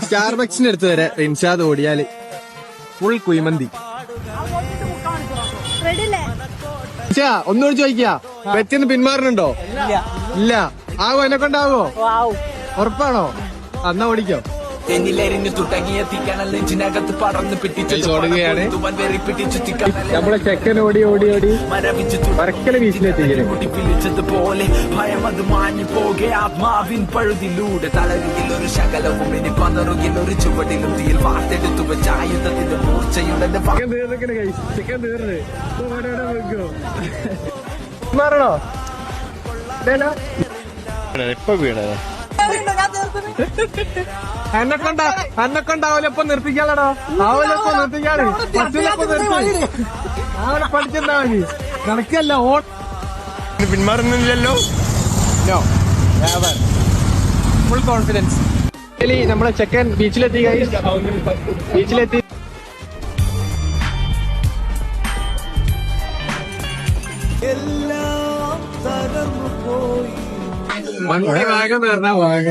സ്റ്റാർബക്സിന്റെ അടുത്ത് വരെ റിൻഷാദ് ഓടിയാല് ഫുൾ കുഴിമന്തി. ഒന്നുകൂടി ചോദിക്കാ, വെച്ചെന്ന് പിന്മാറുന്നുണ്ടോ? ഇല്ല. ആവോ? എന്നെ കൊണ്ടാവോ? ഉറപ്പാണോ? എന്നാ ഓടിക്കോ. തെന്നിലെരിഞ്ഞു തുടങ്ങിയ തീക്കണൽ നെഞ്ചിനകത്ത് പടർന്ന് ഓടുകയാണ് നമ്മളെ ചെക്കൻ. ഓടി ഓടി ഓടി വരക്കല പിടിച്ചതുപോലെ ഭയം അത് മാഞ്ഞു പോകെ ആത്മാവിൻ പഴുതിലൂടെ തളരുകിൽ ഒരു ശകലവും ഇനി പതറുകിൽ ഒരു ചുവടിലും തീയിൽ വാർത്തെടുത്തു വെച്ച ആയുധത്തിന്റെ മൂർച്ചയുടെ മാറണോ? ഇപ്പൊ വീണത് അന്നക്കൊണ്ടാവൂല. ഇപ്പൊ നിർത്തിക്കാളടോ. ആവലപ്പോ നിർത്തിക്കാണ്. പറ്റില്ലപ്പോ നിർത്തി. അവനെ പഠിച്ചെന്താ മതി. കണക്കല്ല. പിന്മാറുന്നില്ലല്ലോ. Full confidence. നമ്മളെ ചെക്കൻ ബീച്ചിലെത്തി. ബീച്ചിലെത്തി. വാങ്ങ പറഞ്ഞ വാങ്ങ.